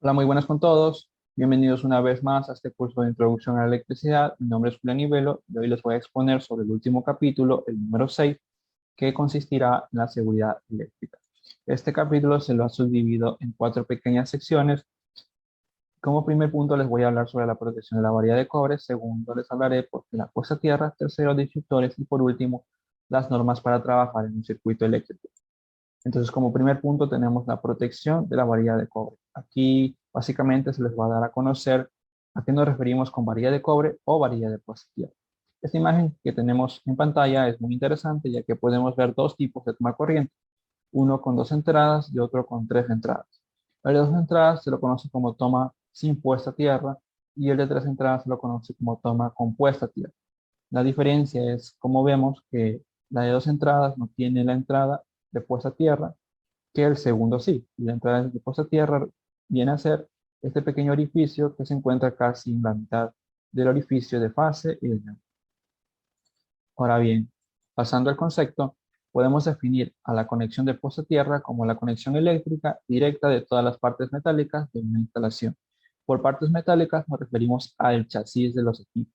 Hola, muy buenas con todos. Bienvenidos una vez más a este curso de Introducción a la Electricidad. Mi nombre es Julián Nivelo y hoy les voy a exponer sobre el último capítulo, el número 6, que consistirá en la seguridad eléctrica. Este capítulo se lo ha subdividido en cuatro pequeñas secciones. Como primer punto les voy a hablar sobre la protección de la varilla de cobre. Segundo, les hablaré por qué la puesta a tierra. Tercero, disjunktores. Y por último, las normas para trabajar en un circuito eléctrico. Entonces, como primer punto tenemos la protección de la varilla de cobre. Aquí básicamente se les va a dar a conocer a qué nos referimos con varilla de cobre o varilla de puesta a tierra. Esta imagen que tenemos en pantalla es muy interesante ya que podemos ver dos tipos de toma corriente, uno con dos entradas y otro con tres entradas. El de dos entradas se lo conoce como toma sin puesta a tierra y el de tres entradas se lo conoce como toma con puesta a tierra. La diferencia es, como vemos, que la de dos entradas no tiene la entrada de puesta a tierra, que el segundo sí. Y la entrada de puesta a tierra viene a ser este pequeño orificio que se encuentra casi en la mitad del orificio de fase y de neutro. Ahora bien, pasando al concepto, podemos definir a la conexión de puesta a tierra como la conexión eléctrica directa de todas las partes metálicas de una instalación. Por partes metálicas nos referimos al chasis de los equipos.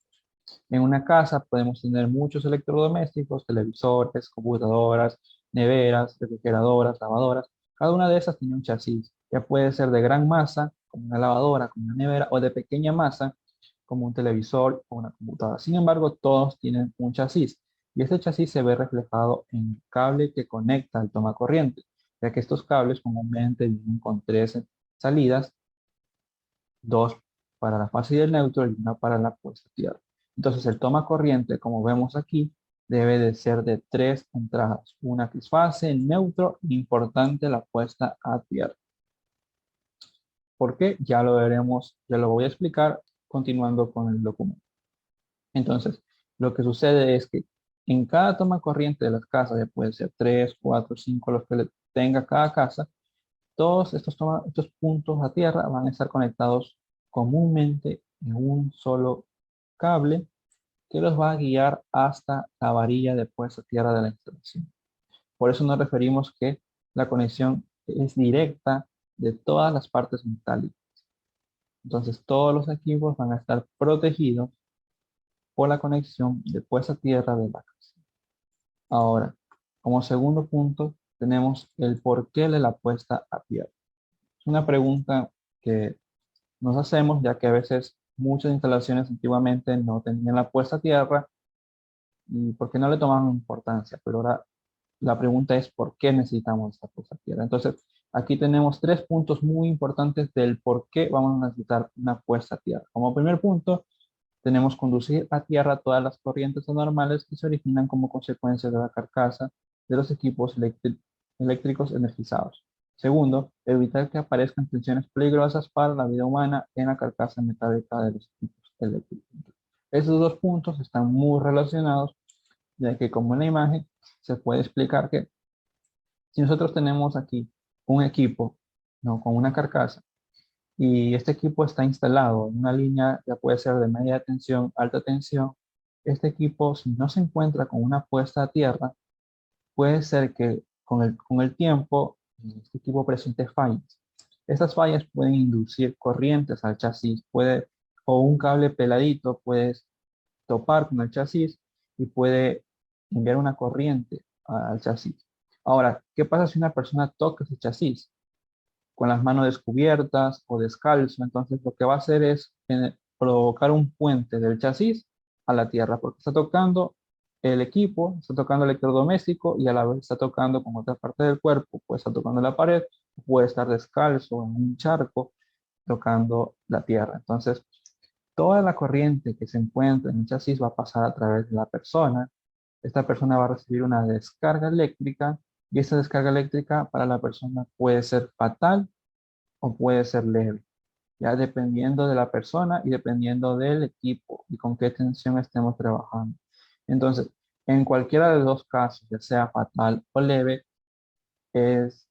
En una casa podemos tener muchos electrodomésticos, televisores, computadoras, neveras, refrigeradoras, lavadoras. Cada una de esas tiene un chasis. Ya puede ser de gran masa, como una lavadora, como una nevera, o de pequeña masa, como un televisor o una computadora. Sin embargo, todos tienen un chasis. Y este chasis se ve reflejado en el cable que conecta al toma corriente, ya que estos cables comúnmente vienen con tres salidas, dos para la fase del neutro y una para la puesta a tierra. Entonces el toma corriente, como vemos aquí, debe de ser de tres entradas, una que es fase, neutro, importante la puesta a tierra. ¿Por qué? Ya lo veremos, ya lo voy a explicar continuando con el documento. Entonces, lo que sucede es que en cada toma corriente de las casas, ya puede ser 3, 4, 5, los que tenga cada casa, todos estos puntos a tierra van a estar conectados comúnmente en un solo cable que los va a guiar hasta la varilla de puesta a tierra de la instalación. Por eso nos referimos que la conexión es directa de todas las partes metálicas. Entonces todos los equipos van a estar protegidos por la conexión de puesta a tierra de la casa. Ahora, como segundo punto, tenemos el porqué de la puesta a tierra. Es una pregunta que nos hacemos, ya que a veces muchas instalaciones antiguamente no tenían la puesta a tierra y porque no le tomaban importancia, pero ahora la pregunta es ¿por qué necesitamos esta puesta a tierra? Entonces, aquí tenemos tres puntos muy importantes del por qué vamos a necesitar una puesta a tierra. Como primer punto, tenemos conducir a tierra todas las corrientes anormales que se originan como consecuencia de la carcasa de los equipos eléctricos energizados. Segundo, evitar que aparezcan tensiones peligrosas para la vida humana en la carcasa metálica de los equipos eléctricos. Esos dos puntos están muy relacionados, ya que como en la imagen se puede explicar que si nosotros tenemos aquí un equipo, ¿no?, con una carcasa, y este equipo está instalado en una línea, ya puede ser de media tensión, alta tensión, este equipo, si no se encuentra con una puesta a tierra, puede ser que con el tiempo este equipo presente fallas. Estas fallas pueden inducir corrientes al chasis, o un cable peladito puede topar con el chasis y puede enviar una corriente al chasis. Ahora, ¿qué pasa si una persona toca ese chasis con las manos descubiertas o descalzo? Entonces lo que va a hacer es provocar un puente del chasis a la tierra, porque está tocando el equipo, está tocando el electrodoméstico y a la vez está tocando con otra parte del cuerpo, puede estar tocando la pared, puede estar descalzo en un charco tocando la tierra. Entonces, toda la corriente que se encuentra en el chasis va a pasar a través de la persona. Esta persona va a recibir una descarga eléctrica y esa descarga eléctrica para la persona puede ser fatal o puede ser leve, ya dependiendo de la persona y dependiendo del equipo y con qué tensión estemos trabajando. Entonces, en cualquiera de los dos casos, ya sea fatal o leve,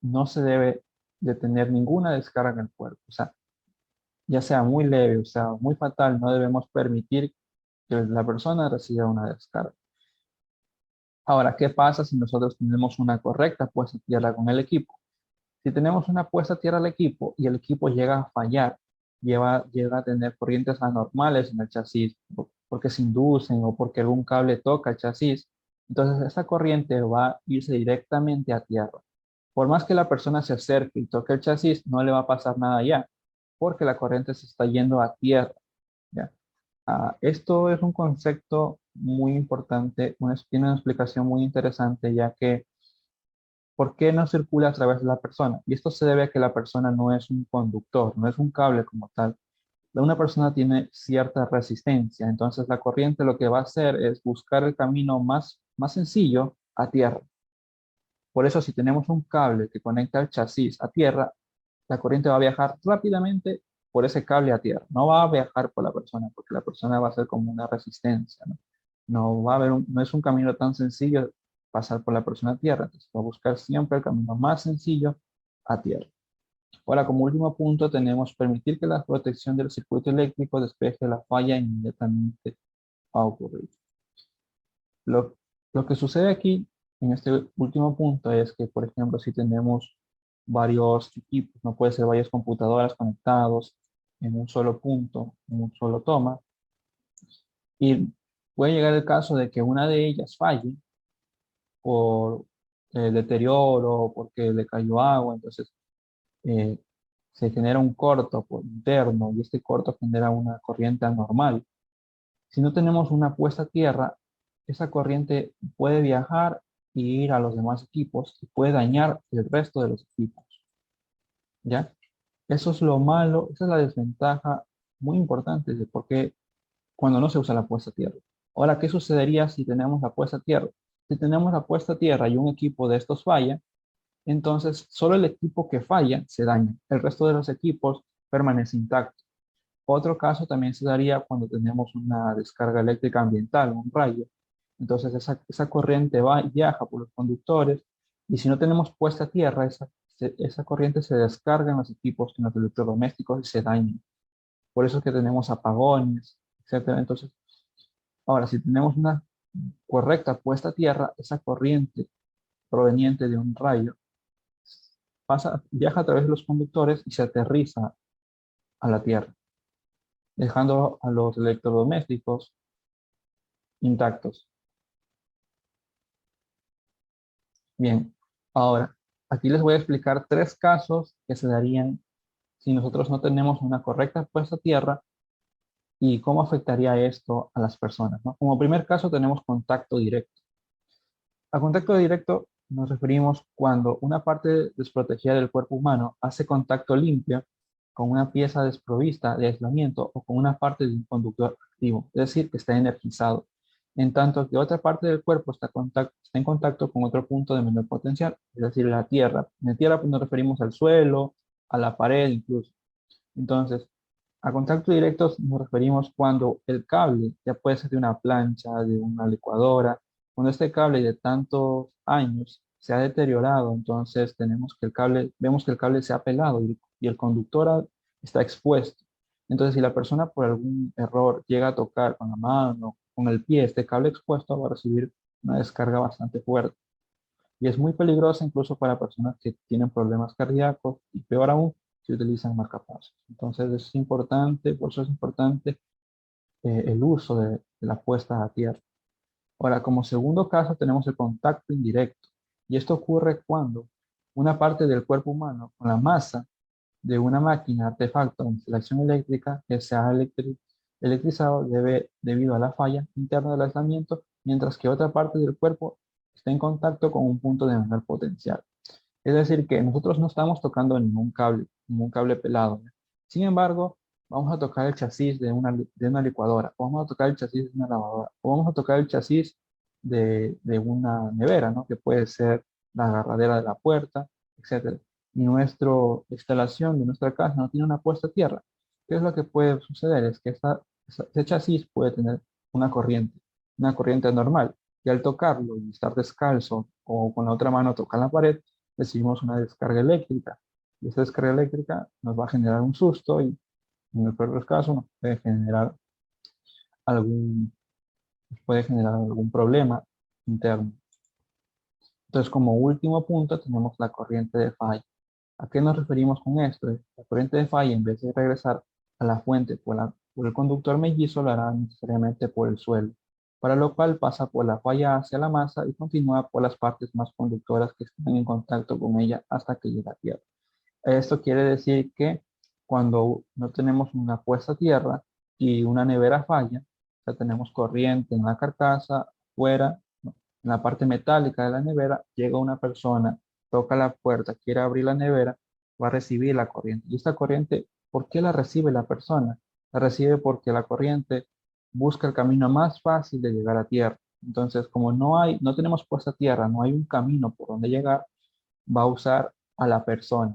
no se debe de tener ninguna descarga en el cuerpo. O sea, ya sea muy leve o sea muy fatal, no debemos permitir que la persona reciba una descarga. Ahora, ¿qué pasa si nosotros tenemos una correcta puesta a tierra con el equipo? Si tenemos una puesta a tierra al equipo y el equipo llega a fallar, llega a tener corrientes anormales en el chasis, porque se inducen o porque algún cable toca el chasis, entonces esa corriente va a irse directamente a tierra. Por más que la persona se acerque y toque el chasis, no le va a pasar nada ya, porque la corriente se está yendo a tierra. ¿Ya? Esto es un concepto muy importante, tiene una explicación muy interesante, ya que ¿por qué no circula a través de la persona? Y esto se debe a que la persona no es un conductor, no es un cable como tal. Una persona tiene cierta resistencia, entonces la corriente lo que va a hacer es buscar el camino más sencillo a tierra. Por eso si tenemos un cable que conecta el chasis a tierra, la corriente va a viajar rápidamente por ese cable a tierra. No va a viajar por la persona, porque la persona va a ser como una resistencia, ¿no? No va a haber no es un camino tan sencillo pasar por la persona a tierra. Entonces va a buscar siempre el camino más sencillo a tierra. Ahora, como último punto, tenemos permitir que la protección del circuito eléctrico despeje la falla inmediatamente a ocurrir. Lo que sucede aquí, en este último punto, es que, por ejemplo, si tenemos varios equipos, no puede ser varias computadoras conectados en un solo punto, en un solo toma, y puede llegar el caso de que una de ellas falle por deterioro, porque le cayó agua, entonces eh, se genera un corto por interno y este corto genera una corriente anormal. Si no tenemos una puesta a tierra, esa corriente puede viajar y ir a los demás equipos y puede dañar el resto de los equipos, ¿ya? Eso es lo malo, esa es la desventaja muy importante de por qué cuando no se usa la puesta a tierra. Ahora, ¿qué sucedería si tenemos la puesta a tierra? Si tenemos la puesta a tierra y un equipo de estos falla, entonces solo el equipo que falla se daña. El resto de los equipos permanece intacto. Otro caso también se daría cuando tenemos una descarga eléctrica ambiental, un rayo. Entonces esa corriente viaja por los conductores y si no tenemos puesta a tierra, esa corriente se descarga en los equipos, en los electrodomésticos y se daña. Por eso es que tenemos apagones, etcétera. Entonces, ahora, si tenemos una correcta puesta a tierra, esa corriente proveniente de un rayo viaja a través de los conductores y se aterriza a la tierra, dejando a los electrodomésticos intactos. Bien, ahora, aquí les voy a explicar tres casos que se darían si nosotros no tenemos una correcta puesta a tierra y cómo afectaría esto a las personas, ¿no? Como primer caso tenemos contacto directo. A contacto directo nos referimos cuando una parte desprotegida del cuerpo humano hace contacto limpio con una pieza desprovista de aislamiento o con una parte de un conductor activo, es decir, que está energizado, en tanto que otra parte del cuerpo está en contacto con otro punto de menor potencial, es decir, la tierra. En la tierra pues, nos referimos al suelo, a la pared incluso. Entonces, a contacto directo nos referimos cuando el cable, ya puede ser de una plancha, de una licuadora, cuando este cable de tantos años se ha deteriorado, entonces vemos que el cable se ha pelado y el conductor está expuesto. Entonces, si la persona por algún error llega a tocar con la mano, con el pie, este cable expuesto, va a recibir una descarga bastante fuerte. Y es muy peligrosa incluso para personas que tienen problemas cardíacos y peor aún, si utilizan marcapasos. Entonces es importante, por eso es importante el uso de la puesta a tierra. Ahora, como segundo caso tenemos el contacto indirecto. Y esto ocurre cuando una parte del cuerpo humano con la masa de una máquina, artefacto o instalación eléctrica que se ha electrizado debido a la falla interna del aislamiento, mientras que otra parte del cuerpo está en contacto con un punto de menor potencial. Es decir, que nosotros no estamos tocando ningún cable pelado, ¿no? Sin embargo, vamos a tocar el chasis de una licuadora, o vamos a tocar el chasis de una lavadora, o vamos a tocar el chasis de una nevera, ¿no? Que puede ser la agarradera de la puerta, etcétera. Y nuestra instalación de nuestra casa no tiene una puesta a tierra. ¿Qué es lo que puede suceder? Es que ese chasis puede tener una corriente normal, y al tocarlo y estar descalzo o con la otra mano tocar la pared, recibimos una descarga eléctrica. Y esa descarga eléctrica nos va a generar un susto y en el peor de los casos algún, nos puede generar algún problema interno. Entonces, como último punto, tenemos la corriente de falla. ¿A qué nos referimos con esto? La corriente de falla, en vez de regresar a la fuente por el conductor mellizo, lo hará necesariamente por el suelo, para lo cual pasa por la falla hacia la masa y continúa por las partes más conductoras que están en contacto con ella hasta que llega a tierra. Esto quiere decir que cuando no tenemos una puesta a tierra y una nevera falla, o sea, tenemos corriente en la carcasa, fuera, ¿no? En la parte metálica de la nevera, llega una persona, toca la puerta, quiere abrir la nevera, va a recibir la corriente. Y esta corriente, ¿por qué la recibe la persona? La recibe porque la corriente busca el camino más fácil de llegar a tierra. Entonces, como no tenemos puesta a tierra, no hay un camino por donde llegar, va a usar a la persona.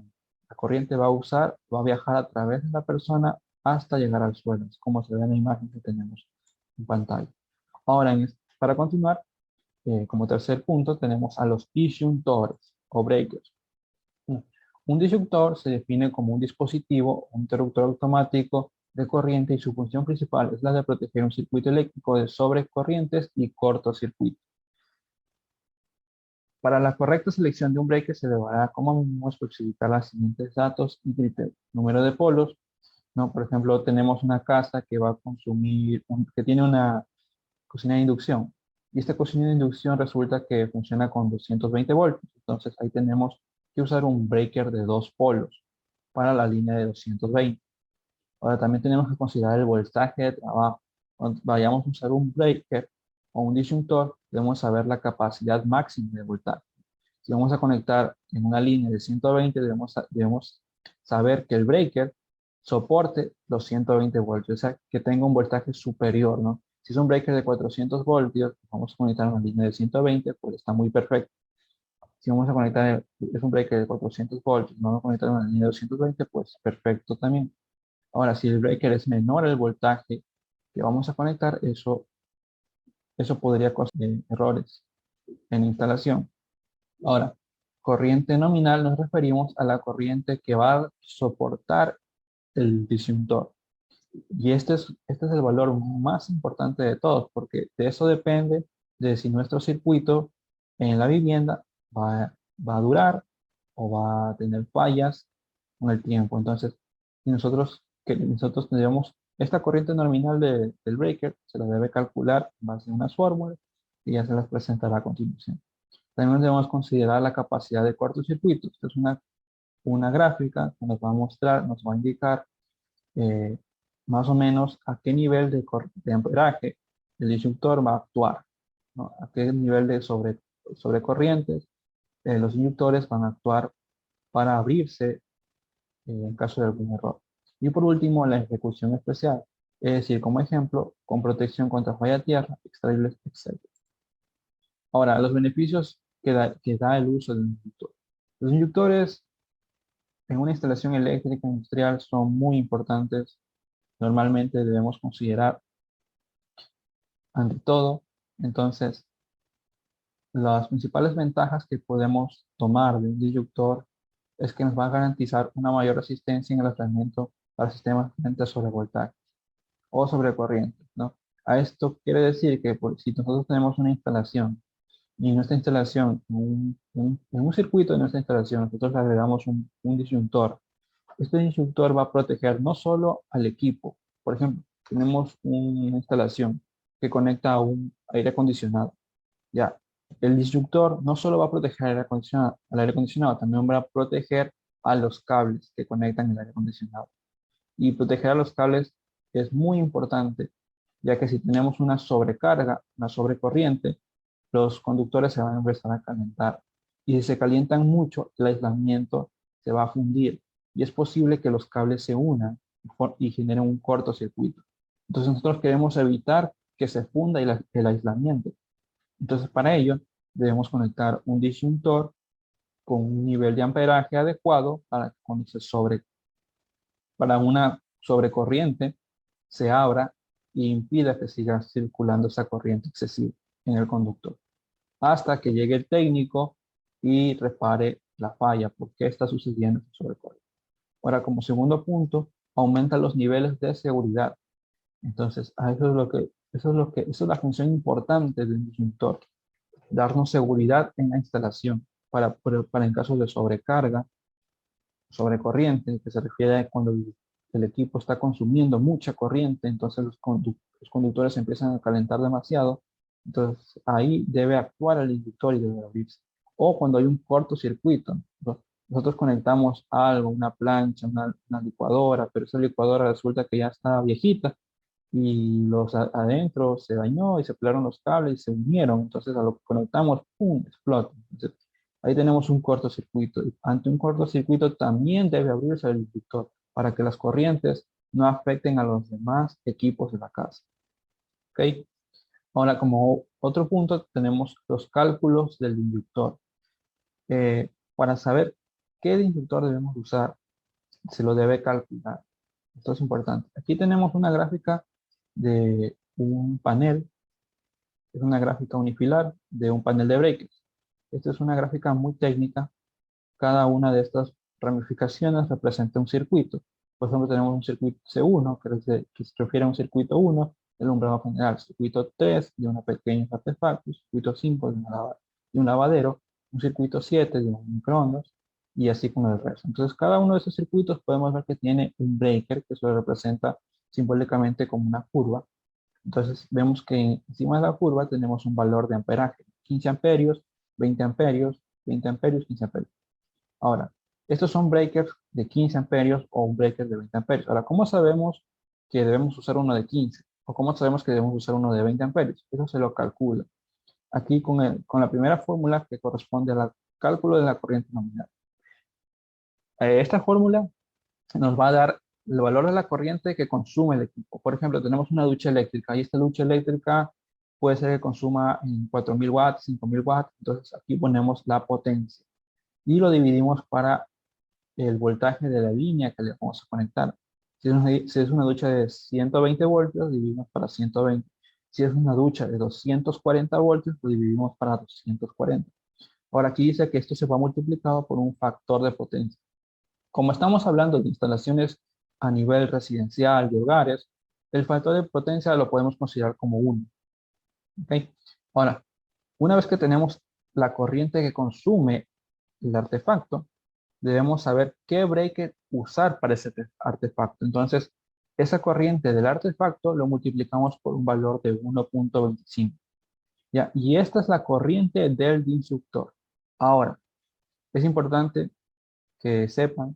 La corriente va a viajar a través de la persona hasta llegar al suelo, es como se ve en la imagen que tenemos en pantalla. Ahora, para continuar, como tercer punto, tenemos a los disyuntores o breakers. Un disyuntor se define como un dispositivo, un interruptor automático de corriente y su función principal es la de proteger un circuito eléctrico de sobrecorrientes y cortocircuitos. Para la correcta selección de un breaker se deberá como mínimo especificar los siguientes datos y criterios. Número de polos, ¿no? Por ejemplo, tenemos una casa que va a consumir, que tiene una cocina de inducción. Y esta cocina de inducción resulta que funciona con 220 voltios. Entonces ahí tenemos que usar un breaker de 2 polos para la línea de 220. Ahora también tenemos que considerar el voltaje de trabajo. Cuando vayamos a usar un breaker o un disyuntor, debemos saber la capacidad máxima de voltaje. Si vamos a conectar en una línea de 120, debemos saber que el breaker soporte los 120 voltios, o sea, que tenga un voltaje superior, ¿no? Si es un breaker de 400 voltios, vamos a conectar una línea de 120, pues está muy perfecto. Si vamos a conectar, es un breaker de 400 voltios, vamos a conectar una línea de 220, pues perfecto también. Ahora, si el breaker es menor al voltaje que vamos a conectar, eso podría causar errores en la instalación. Ahora, corriente nominal nos referimos a la corriente que va a soportar el disyuntor. Y este es el valor más importante de todos, porque de eso depende de si nuestro circuito en la vivienda va a durar o va a tener fallas con el tiempo. Entonces, si nosotros tendríamos esta corriente nominal del breaker, se la debe calcular en base a unas fórmulas y ya se las presentará a continuación. También debemos considerar la capacidad de cortocircuito. Esta es una gráfica que nos va a mostrar, nos va a indicar eh, más o menos a qué nivel de amperaje el disyuntor va a actuar, ¿no? A qué nivel de sobrecorrientes los inductores van a actuar para abrirse en caso de algún error. Y por último, la ejecución especial, es decir, como ejemplo, con protección contra falla tierra, extraíbles, etc. Ahora, los beneficios que da el uso del inductor. Los inductores en una instalación eléctrica industrial son muy importantes. Normalmente debemos considerar ante todo, entonces, las principales ventajas que podemos tomar de un disyuntor es que nos va a garantizar una mayor resistencia en el aislamiento para sistemas frente a sobrevoltaje o sobrecorriente, ¿no? A esto quiere decir que si nosotros tenemos una instalación y en nuestra instalación, en un circuito de nuestra instalación, nosotros le agregamos un disyuntor. Este disyuntor va a proteger no solo al equipo. Por ejemplo, tenemos una instalación que conecta a un aire acondicionado. Ya, el disyuntor no solo va a proteger al aire acondicionado, también va a proteger a los cables que conectan el aire acondicionado. Y proteger a los cables es muy importante, ya que si tenemos una sobrecarga, una sobrecorriente, los conductores se van a empezar a calentar. Y si se calientan mucho, el aislamiento se va a fundir. Y es posible que los cables se unan y generen un cortocircuito. Entonces nosotros queremos evitar que se funda el aislamiento. Entonces para ello debemos conectar un disyuntor con un nivel de amperaje adecuado para que cuando para una sobrecorriente se abra e impida que siga circulando esa corriente excesiva en el conductor, hasta que llegue el técnico y repare la falla, porque está sucediendo esa sobrecorriente. Ahora, como segundo punto, aumenta los niveles de seguridad. Entonces, eso es la función importante del disyuntor, darnos seguridad en la instalación para en caso de sobrecarga sobrecorriente, que se refiere a cuando el equipo está consumiendo mucha corriente, entonces los conductores empiezan a calentar demasiado, entonces ahí debe actuar el inductor y debe abrirse. O cuando hay un cortocircuito, nosotros conectamos algo, una plancha, una licuadora, pero esa licuadora resulta que ya está viejita y los adentro se dañó y se pelaron los cables y se unieron, entonces a lo que conectamos, ¡pum!, explota. Entonces, ahí tenemos un cortocircuito. Y ante un cortocircuito también debe abrirse el inductor para que las corrientes no afecten a los demás equipos de la casa. ¿Ok? Ahora, como otro punto, tenemos los cálculos del inductor. Para saber qué inductor debemos usar, se lo debe calcular. Esto es importante. Aquí tenemos una gráfica de un panel, es una gráfica unifilar de un panel de breakers. Esta es una gráfica muy técnica. Cada una de estas ramificaciones representa un circuito. Por ejemplo, tenemos un circuito C1, que se refiere a un circuito 1, el alumbrado general, circuito 3 de una pequeña artefacto, circuito 5 de un lavadero, un circuito 7 de un microondas, y así con el resto. Entonces, cada uno de esos circuitos podemos ver que tiene un breaker, que se representa simbólicamente como una curva. Entonces, vemos que encima de la curva tenemos un valor de amperaje, 15 amperios, 20 amperios, 20 amperios, 15 amperios. Ahora, estos son breakers de 15 amperios o un breaker de 20 amperios. Ahora, ¿cómo sabemos que debemos usar uno de 15? ¿O cómo sabemos que debemos usar uno de 20 amperios? Eso se lo calcula. Aquí con la primera fórmula que corresponde al cálculo de la corriente nominal. Esta fórmula nos va a dar el valor de la corriente que consume el equipo. Por ejemplo, tenemos una ducha eléctrica y esta ducha eléctrica puede ser que consuma en 4.000 watts, 5.000 watts. Entonces aquí ponemos la potencia y lo dividimos para el voltaje de la línea que le vamos a conectar. Si es una ducha de 120 voltios, dividimos para 120. Si es una ducha de 240 voltios, lo dividimos para 240. Ahora aquí dice que esto se va multiplicado por un factor de potencia. Como estamos hablando de instalaciones a nivel residencial de hogares, el factor de potencia lo podemos considerar como 1. ¿Okay? Ahora, una vez que tenemos la corriente que consume el artefacto, debemos saber qué breaker usar para ese artefacto. Entonces, esa corriente del artefacto lo multiplicamos por un valor de 1.25. ¿Ya? Y esta es la corriente del disjuntor. Ahora, es importante que sepan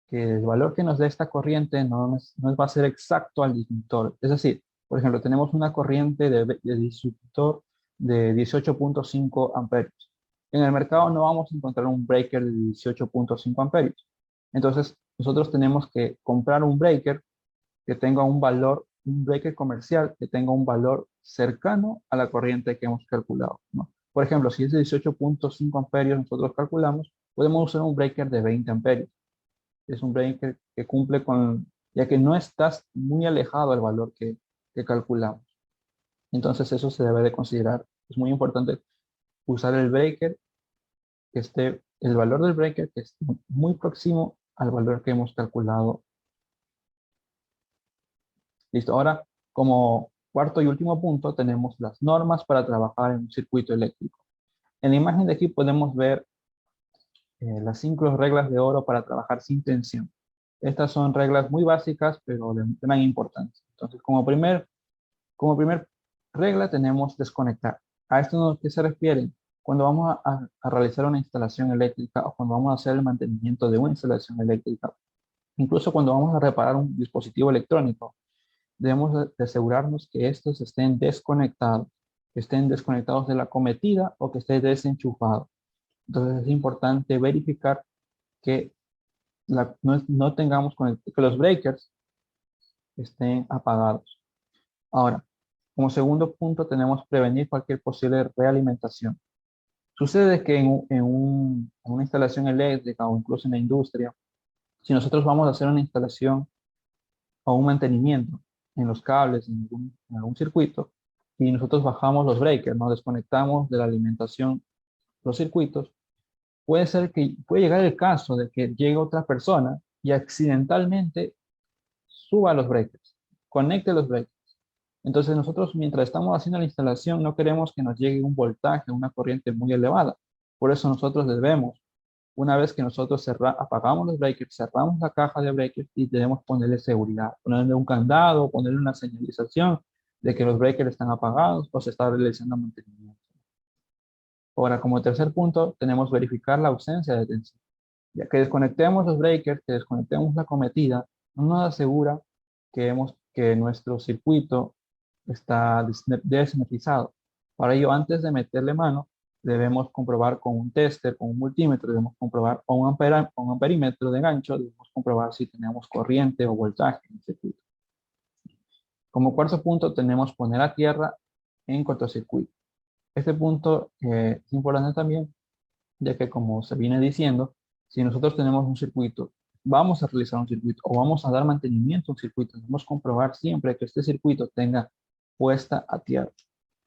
que el valor que nos dé esta corriente no va a ser exacto al disjuntor. Es decir, por ejemplo, tenemos una corriente de disjuntor de 18.5 amperios. En el mercado no vamos a encontrar un breaker de 18.5 amperios. Entonces, nosotros tenemos que comprar un breaker que tenga un valor, un breaker comercial que tenga un valor cercano a la corriente que hemos calculado, ¿no? Por ejemplo, si es de 18.5 amperios nosotros calculamos, podemos usar un breaker de 20 amperios. Es un breaker que cumple con, ya que no estás muy alejado del valor que calculamos. Entonces eso se debe de considerar. Es muy importante usar el breaker que esté, el valor del breaker que esté muy próximo al valor que hemos calculado. Listo. Ahora, como cuarto y último punto, tenemos las normas para trabajar en un circuito eléctrico. En la imagen de aquí podemos ver las 5 reglas de oro para trabajar sin tensión. Estas son reglas muy básicas, pero de gran importancia. Entonces, como primer regla tenemos desconectar. ¿A esto qué se refiere? Cuando vamos a realizar una instalación eléctrica o cuando vamos a hacer el mantenimiento de una instalación eléctrica, incluso cuando vamos a reparar un dispositivo electrónico, debemos de asegurarnos que estos estén desconectados, de la cometida o que esté desenchufado. Entonces es importante verificar que no tengamos que los breakers estén apagados. Ahora, como segundo punto tenemos prevenir cualquier posible realimentación. Sucede que en una instalación eléctrica o incluso en la industria, si nosotros vamos a hacer una instalación o un mantenimiento en los cables, en algún circuito, y nosotros bajamos los breakers, nos desconectamos de la alimentación los circuitos, puede llegar el caso de que llegue otra persona y accidentalmente suba los breakers, conecte los breakers. Entonces nosotros mientras estamos haciendo la instalación no queremos que nos llegue un voltaje, una corriente muy elevada. Por eso nosotros debemos Una vez que nosotros apagamos los breakers, cerramos la caja de breakers y debemos ponerle seguridad, ponerle un candado, ponerle una señalización de que los breakers están apagados o se está realizando mantenimiento. Ahora, como tercer punto, tenemos verificar la ausencia de tensión. Ya que desconectemos los breakers, que desconectemos la cometida, no nos asegura que nuestro circuito está desnetizado. Para ello, antes de meterle mano, debemos comprobar con un tester, con un multímetro, debemos comprobar con un amperímetro de gancho, debemos comprobar si tenemos corriente o voltaje en el circuito. Como cuarto punto, tenemos poner a tierra en cortocircuito. Este punto es importante también, ya que como se viene diciendo, si nosotros tenemos un circuito, vamos a realizar un circuito o vamos a dar mantenimiento a un circuito, debemos comprobar siempre que este circuito tenga puesta a tierra,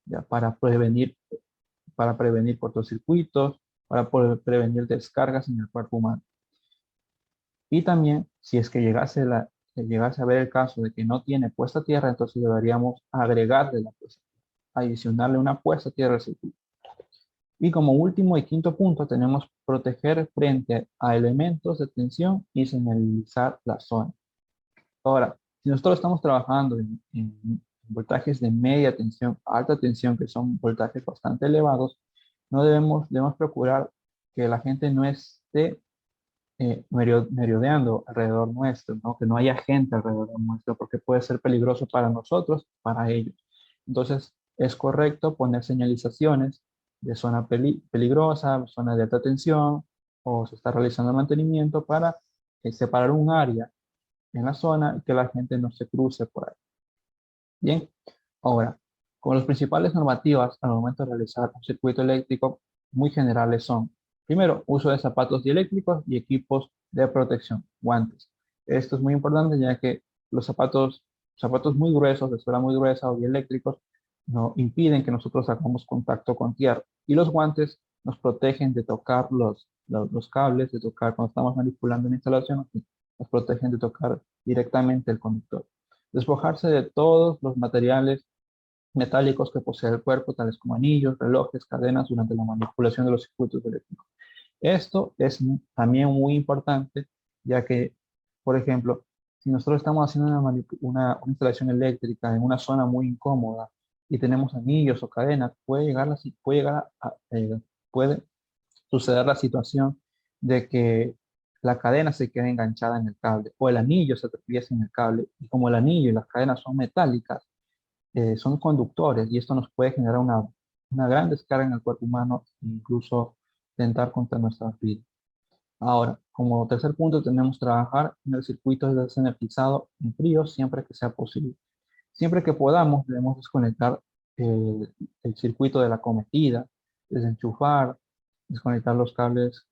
ya para prevenir cortocircuitos, para poder prevenir descargas en el cuerpo humano. Y también, si es que llegase a ver el caso de que no tiene puesta a tierra, entonces deberíamos agregarle la puesta, adicionarle una puesta a tierra al circuito. Y como último y quinto punto, tenemos proteger frente a elementos de tensión y señalizar la zona. Ahora, si nosotros estamos trabajando en voltajes de media tensión, alta tensión, que son voltajes bastante elevados, debemos procurar que la gente no esté merodeando alrededor nuestro, ¿no? Que no haya gente alrededor nuestro, porque puede ser peligroso para nosotros, para ellos. Entonces, es correcto poner señalizaciones de zona peligrosa, zona de alta tensión, o se está realizando mantenimiento para separar un área en la zona y que la gente no se cruce por ahí. Bien, ahora, como las principales normativas al momento de realizar un circuito eléctrico muy generales son, primero, uso de zapatos dieléctricos y equipos de protección, guantes. Esto es muy importante ya que los zapatos muy gruesos, de suela muy gruesa o dieléctricos, no impiden que nosotros hagamos contacto con tierra. Y los guantes nos protegen de tocar los cables, de tocar cuando estamos manipulando una instalación, nos protegen de tocar directamente el conductor. Despojarse de todos los materiales metálicos que posee el cuerpo, tales como anillos, relojes, cadenas, durante la manipulación de los circuitos eléctricos. Esto es también muy importante, ya que, por ejemplo, si nosotros estamos haciendo una instalación eléctrica en una zona muy incómoda y tenemos anillos o cadenas, puede suceder la situación de que la cadena se quede enganchada en el cable o el anillo se atraviesa en el cable. Y como el anillo y las cadenas son metálicas, son conductores y esto nos puede generar una gran descarga en el cuerpo humano e incluso tentar contra nuestras vidas. Ahora, como tercer punto, tenemos que trabajar en el circuito desenergizado en frío siempre que sea posible. Siempre que podamos, debemos desconectar el circuito de la cometida, desenchufar, desconectar los cables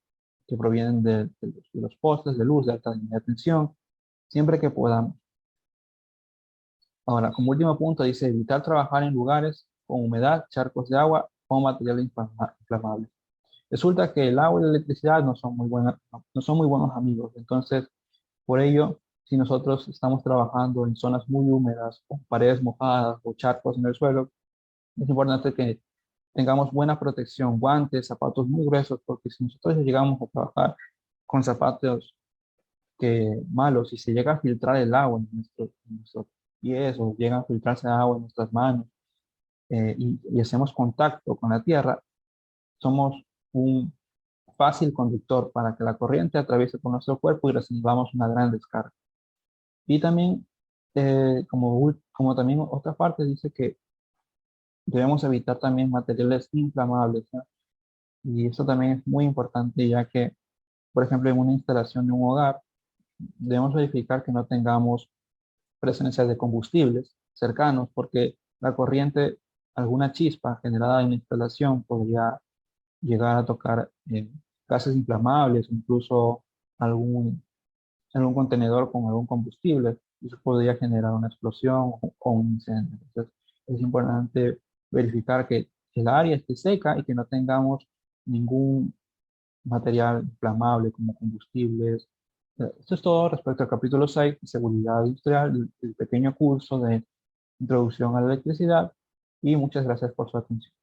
que provienen de los postes de luz de alta tensión, siempre que podamos. Ahora, como último punto, dice evitar trabajar en lugares con humedad, charcos de agua o material inflamable. Resulta que el agua y la electricidad no son muy buenos amigos. Entonces, por ello, si nosotros estamos trabajando en zonas muy húmedas, con paredes mojadas o charcos en el suelo, es importante que tengamos buena protección, guantes, zapatos muy gruesos, porque si nosotros llegamos a trabajar con zapatos malos y se llega a filtrar el agua en nuestros pies o llega a filtrarse agua en nuestras manos y hacemos contacto con la tierra, somos un fácil conductor para que la corriente atraviese por nuestro cuerpo y recibamos una gran descarga. Y también, como también otra parte dice que debemos evitar también materiales inflamables, ¿no? Y eso también es muy importante ya que, por ejemplo, en una instalación de un hogar, debemos verificar que no tengamos presencia de combustibles cercanos, porque la corriente, alguna chispa generada en la instalación podría llegar a tocar gases inflamables, incluso algún, algún contenedor con algún combustible, y eso podría generar una explosión o un incendio. Entonces, es importante verificar que el área esté seca y que no tengamos ningún material inflamable como combustibles. Esto es todo respecto al capítulo 6, seguridad industrial, el pequeño curso de introducción a la electricidad, y muchas gracias por su atención.